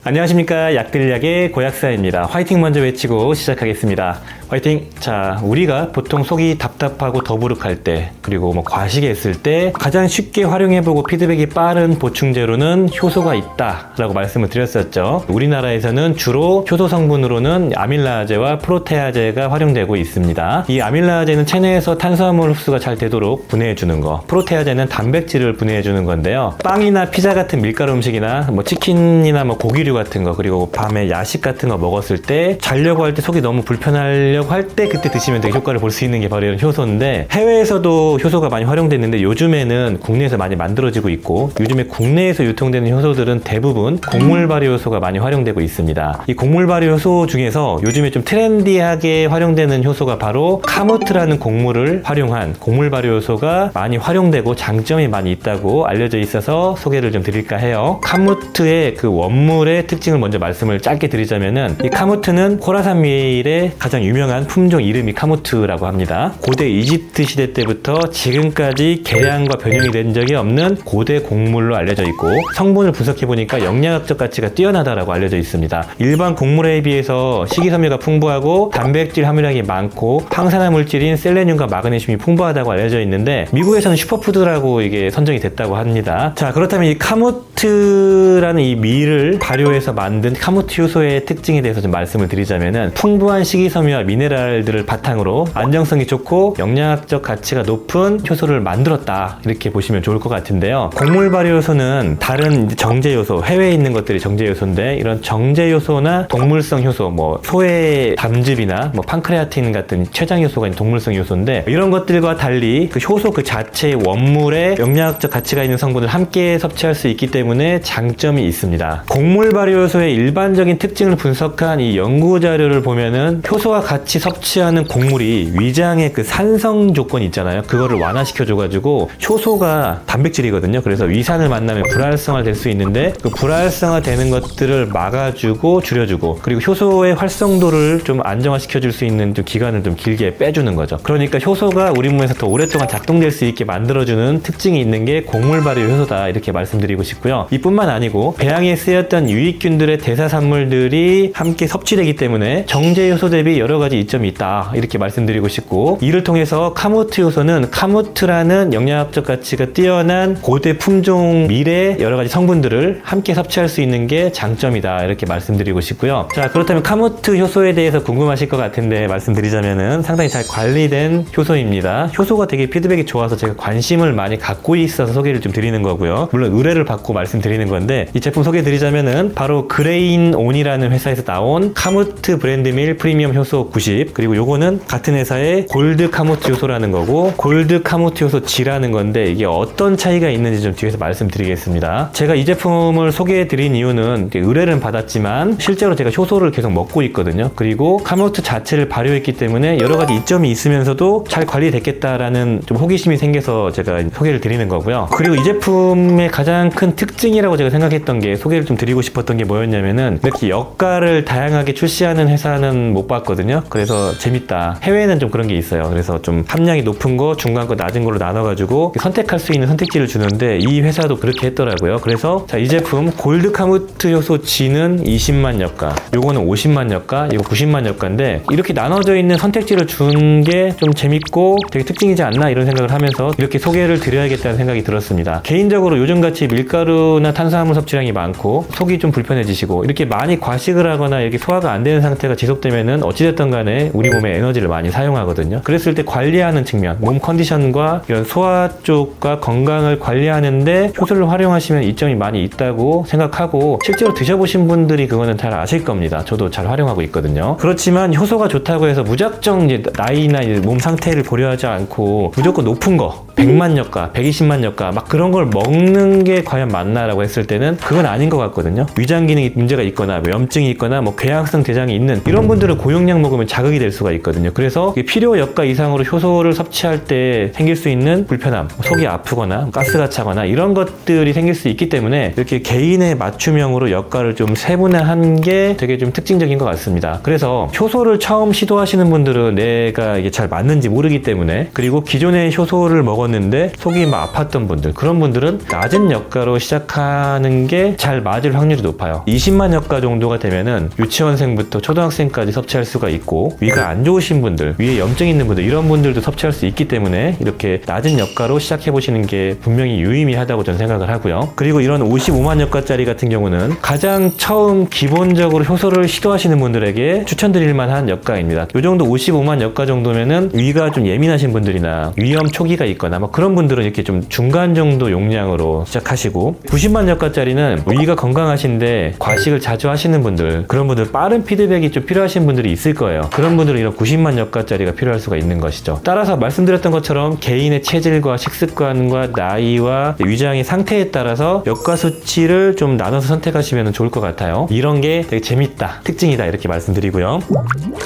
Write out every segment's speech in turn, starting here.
안녕하십니까. 약들약의 고약사입니다. 화이팅 먼저 외치고 시작하겠습니다. 화이팅! 자, 우리가 보통 속이 답답하고 더부룩할 때, 그리고 과식했을 때 가장 쉽게 활용해보고 피드백이 빠른 보충제로는 효소가 있다라고 말씀을 드렸었죠. 우리나라에서는 주로 효소 성분으로는 아밀라제와 프로테아제가 활용되고 있습니다. 이 아밀라제는 체내에서 탄수화물 흡수가 잘 되도록 분해해주는 거, 프로테아제는 단백질을 분해해주는 건데요. 빵이나 피자 같은 밀가루 음식이나 치킨이나 고기류 같은 거, 그리고 밤에 야식 같은 거 먹었을 때 자려고 할 때 속이 너무 불편하려고 할 때 그때 드시면 되게 효과를 볼 수 있는 게 바로 이런 효소인데, 해외에서도 효소가 많이 활용됐는데 요즘에는 국내에서 많이 만들어지고 있고, 요즘에 국내에서 유통되는 효소들은 대부분 곡물 발효 효소가 많이 활용되고 있습니다. 이 곡물 발효 효소 중에서 요즘에 좀 트렌디하게 활용되는 효소가 바로 카무트라는 곡물을 활용한 곡물 발효 효소가 많이 활용되고 장점이 많이 있다고 알려져 있어서 소개를 좀 드릴까 해요. 카무트의 그 원물의 특징을 먼저 말씀을 짧게 드리자면은, 이 카무트는 호라산 밀의 가장 유명한 품종 이름이 카무트라고 합니다. 고대 이집트 시대 때부터 지금까지 개량과 변형이 된 적이 없는 고대 곡물로 알려져 있고, 성분을 분석해보니까 영양학적 가치가 뛰어나다라고 알려져 있습니다. 일반 곡물에 비해서 식이섬유가 풍부하고 단백질 함유량이 많고 항산화 물질인 셀레늄과 마그네슘이 풍부하다고 알려져 있는데, 미국에서는 슈퍼푸드라고 이게 선정이 됐다고 합니다. 자, 그렇다면 이 카무트라는 이 밀을 발효해서 만든 카무트 효소의 특징에 대해서 좀 말씀을 드리자면은, 풍부한 식이섬유와 미네랄들을 바탕으로 안정성이 좋고 영양학적 가치가 높은 효소를 만들었다, 이렇게 보시면 좋을 것 같은데요. 곡물 발효 효소는 다른 정제 요소, 해외에 있는 것들이 정제 요소인데, 이런 정제 요소나 동물성 효소, 소의 담즙이나 판크레아틴 같은 췌장 요소가 있는 동물성 요소인데, 이런 것들과 달리 그 효소 그 자체의 원물에 영양학적 가치가 있는 성분을 함께 섭취할 수 있기 때문에 장점이 있습니다. 곡물 발효 효소의 일반적인 특징을 분석한 이 연구 자료를 보면은, 효소와 같이 섭취하는 곡물이 위장의 그 산성 조건 있잖아요. 그거를 완화시켜줘가지고, 효소가 단백질이거든요. 그래서 위산을 만나면 불활성화 될 수 있는데, 그 불활성화 되는 것들을 막아주고 줄여주고, 그리고 효소의 활성도를 좀 안정화시켜줄 수 있는 좀 기간을 좀 길게 빼주는 거죠. 그러니까 효소가 우리 몸에서 더 오랫동안 작동될 수 있게 만들어주는 특징이 있는 게 곡물 발효 효소다, 이렇게 말씀드리고 싶고요. 이뿐만 아니고 배양에 쓰였던 유익균들의 대사산물들이 함께 섭취되기 때문에 정제 효소 대비 여러 가지 이점이 있다, 이렇게 말씀드리고 싶고, 이를 통해서 카무트 효소는 카무트라는 영양학적 가치가 뛰어난 고대 품종 밀의 여러 가지 성분들을 함께 섭취할 수 있는 게 장점이다, 이렇게 말씀드리고 싶고요. 자, 그렇다면 카무트 효소에 대해서 궁금하실 것 같은데 말씀드리자면은, 상당히 잘 관리된 효소입니다. 효소가 되게 피드백이 좋아서 제가 관심을 많이 갖고 있어서 소개를 좀 드리는 거고요. 물론 의뢰를 받고 말씀드리는 건데, 이 제품 소개드리자면은 바로 그레인온이라는 회사에서 나온 카무트 브랜드밀 프리미엄 효소 90, 그리고 요거는 같은 회사의 골드 카무트 효소라는 거고, 골드 카무트 효소 G라는 건데, 이게 어떤 차이가 있는지 좀 뒤에서 말씀드리겠습니다. 제가 이 제품을 소개해드린 이유는, 의뢰는 받았지만 실제로 제가 효소를 계속 먹고 있거든요. 그리고 카무트 자체를 발효했기 때문에 여러 가지 이점이 있으면서도 잘 관리됐겠다라는 좀 호기심이 생겨서 제가 소개를 드리는 거고요. 그리고 이 제품의 가장 큰 특징이라고 제가 생각했던 게, 소개를 좀 드리고 싶었던 게 뭐였냐면은, 이렇게 역가를 다양하게 출시하는 회사는 못 봤거든요. 그래서 재밌다. 해외에는 좀 그런 게 있어요. 그래서 좀 함량이 높은 거, 중간 거, 낮은 걸로 나눠가지고 선택할 수 있는 선택지를 주는데, 이 회사도 그렇게 했더라고요. 그래서 자, 이 제품 골드 카무트 효소 G는 20만 역가, 요거는 50만 역가, 이거 90만 역가인데, 이렇게 나눠져 있는 선택지를 준 게 좀 재밌고 되게 특징이지 않나, 이런 생각을 하면서 이렇게 소개를 드려야겠다는 생각이 들었습니다. 개인적으로 요즘같이 밀가루나 탄수화물 섭취량이 많고 속이 좀 불편해지시고, 이렇게 많이 과식을 하거나 이렇게 소화가 안 되는 상태가 지속되면은 어찌됐든 간에 우리 몸에 에너지를 많이 사용하거든요. 그랬을 때 관리하는 측면, 몸 컨디션과 이런 소화 쪽과 건강을 관리하는데 효소를 활용하시면 이점이 많이 있다고 생각하고, 실제로 드셔보신 분들이 그거는 잘 아실 겁니다. 저도 잘 활용하고 있거든요. 그렇지만 효소가 좋다고 해서 무작정 이제 나이나 이제 몸 상태를 고려하지 않고 무조건 높은 거, 100만 역가, 120만 역가 막 그런 걸 먹는 게 과연 맞나라고 했을 때는 그건 아닌 것 같거든요. 위장 기능이 문제가 있거나 뭐 염증이 있거나 뭐 궤양성 대장이 있는 이런 분들은 고용량 먹으면 자극이 될 수가 있거든요. 그래서 필요 여가 이상으로 효소를 섭취할 때 생길 수 있는 불편함, 속이 아프거나 가스가 차거나 이런 것들이 생길 수 있기 때문에 이렇게 개인의 맞춤형으로 여가를 좀 세분화한 게 되게 좀 특징적인 것 같습니다. 그래서 효소를 처음 시도하시는 분들은 내가 이게 잘 맞는지 모르기 때문에, 그리고 기존에 효소를 먹었는데 속이 막 아팠던 분들, 그런 분들은 낮은 여가로 시작하는 게 잘 맞을 확률이 높아요. 20만 여가 정도가 되면은 유치원생부터 초등학생까지 섭취할 수가 있고, 위가 안 좋으신 분들, 위에 염증 있는 분들, 이런 분들도 섭취할 수 있기 때문에 이렇게 낮은 여가로 시작해 보시는 게 분명히 유의미하다고 저는 생각을 하고요. 그리고 이런 55만 여가짜리 같은 경우는 가장 처음 기본적으로 효소를 시도하시는 분들에게 추천드릴 만한 여가입니다. 이 정도 55만 여가 정도면은 위가 좀 예민하신 분들이나 위염 초기가 있거나 뭐 그런 분들은 이렇게 좀 중간 정도 용량으로 시작하시고, 90만 여가짜리는 위가 건강하신데 과식을 자주 하시는 분들, 그런 분들 빠른 피드백이 좀 필요하신 분들이 있을 거예요. 그런 분들은 이런 90만 여가짜리가 필요할 수가 있는 것이죠. 따라서 말씀드렸던 것처럼 개인의 체질과 식습관과 나이와 위장의 상태에 따라서 여가 수치를 좀 나눠서 선택하시면 좋을 것 같아요. 이런 게 되게 재밌다, 특징이다, 이렇게 말씀드리고요.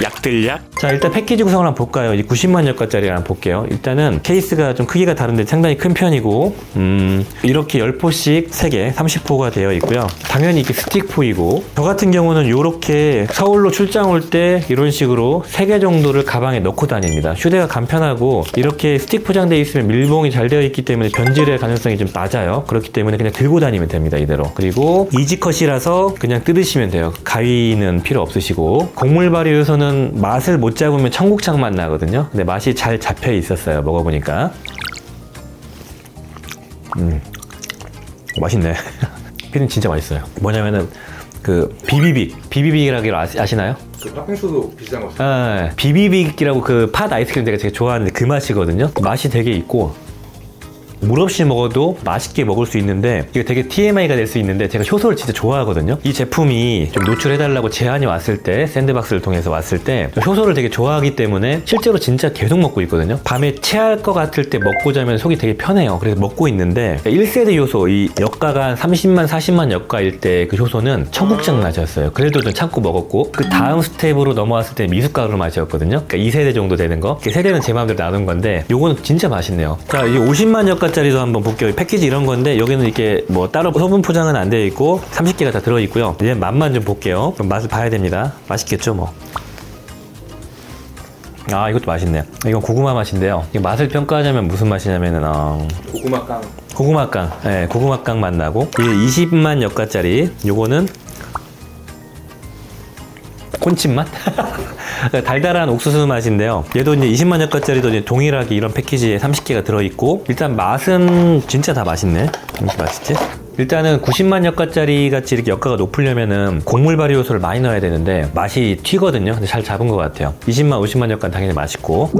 약들약? 자, 일단 패키지 구성을 한번 볼까요? 이 90만 여가짜리 한번 볼게요. 일단은 케이스가 좀 크기가 다른데 상당히 큰 편이고, 이렇게 10포씩 3개 30포가 되어 있고요. 당연히 이게 스틱포이고, 저 같은 경우는 이렇게 서울로 출장 올 때 이런 식으로 3개 정도를 가방에 넣고 다닙니다. 휴대가 간편하고, 이렇게 스틱 포장되어 있으면 밀봉이 잘 되어 있기 때문에 변질의 가능성이 좀 낮아요. 그렇기 때문에 그냥 들고 다니면 됩니다, 이대로. 그리고 이지컷이라서 그냥 뜯으시면 돼요. 가위는 필요 없으시고, 곡물 발효 요소는 맛을 못 잡으면 청국장 맛 나거든요. 근데 맛이 잘 잡혀 있었어요, 먹어보니까. 맛있네. 피는 진짜 맛있어요. 뭐냐면은 그 비비빅이라고 아시나요? 그 팥빙수도 비슷한 거 같아요. 아, 비비빅이라고 그 팥 아이스크림 제가 되게 좋아하는데 그 맛이거든요. 맛이 되게 있고, 물 없이 먹어도 맛있게 먹을 수 있는데, 이게 되게 TMI가 될 수 있는데, 제가 효소를 진짜 좋아하거든요. 이 제품이 좀 노출해달라고 제안이 왔을 때, 샌드박스를 통해서 왔을 때 효소를 되게 좋아하기 때문에 실제로 진짜 계속 먹고 있거든요. 밤에 체할 것 같을 때 먹고 자면 속이 되게 편해요. 그래서 먹고 있는데, 1세대 효소, 이 여가가 한 30만 40만 여가일 때 그 효소는 청국장 맛이었어요. 그래도 좀 참고 먹었고, 그 다음 스텝으로 넘어왔을 때 미숫가루 맛이었거든요. 그러니까 2세대 정도 되는 거. 세대는 제 마음대로 나눈 건데, 요거는 진짜 맛있네요. 자, 이 50만 여가 짜리도 한번 볼게요. 패키지 이런 건데, 여기는 이렇게 뭐 따로 소분 포장은 안 되어 있고 30개가 다 들어 있고요. 이제 맛만 좀 볼게요. 그럼 맛을 봐야 됩니다. 맛있겠죠, 뭐. 아, 이것도 맛있네요. 이건 고구마 맛인데요. 이 맛을 평가하자면 무슨 맛이냐면은 고구마깡. 네, 고구마깡 맛 나고, 이게 20만 여가짜리 요거는 콘칩 맛? 달달한 옥수수 맛인데요. 얘도 이제 20만 여가짜리도 이제 동일하게 이런 패키지에 30개가 들어있고, 일단 맛은 진짜 다 맛있네. 이렇게 맛있지? 일단은 90만 여가짜리 같이 이렇게 여가가 높으려면은 곡물 발효 요소를 많이 넣어야 되는데 맛이 튀거든요. 근데 잘 잡은 것 같아요. 20만, 50만 여가는 당연히 맛있고,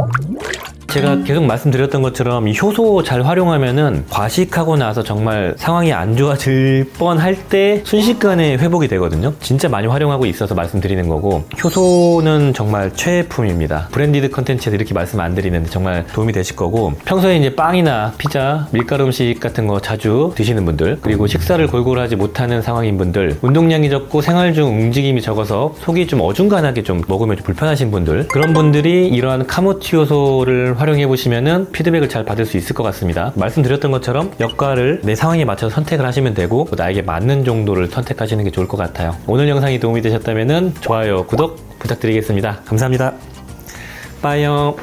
제가 계속 말씀드렸던 것처럼 이 효소 잘 활용하면은 과식하고 나서 정말 상황이 안 좋아질 뻔할 때 순식간에 회복이 되거든요. 진짜 많이 활용하고 있어서 말씀드리는 거고, 효소는 정말 최애품입니다. 브랜디드 컨텐츠에서 이렇게 말씀 안 드리는데 정말 도움이 되실 거고, 평소에 이제 빵이나 피자, 밀가루 음식 같은 거 자주 드시는 분들, 그리고 식사를 골고루 하지 못하는 상황인 분들, 운동량이 적고 생활 중 움직임이 적어서 속이 좀 어중간하게 좀 먹으면 좀 불편하신 분들, 그런 분들이 이러한 카모티 효소를 활용해 보시면은 피드백을 잘 받을 수 있을 것 같습니다. 말씀드렸던 것처럼 여가를 내 상황에 맞춰서 선택을 하시면 되고, 나에게 맞는 정도를 선택하시는 게 좋을 것 같아요. 오늘 영상이 도움이 되셨다면은 좋아요, 구독 부탁드리겠습니다. 감사합니다. 빠이요.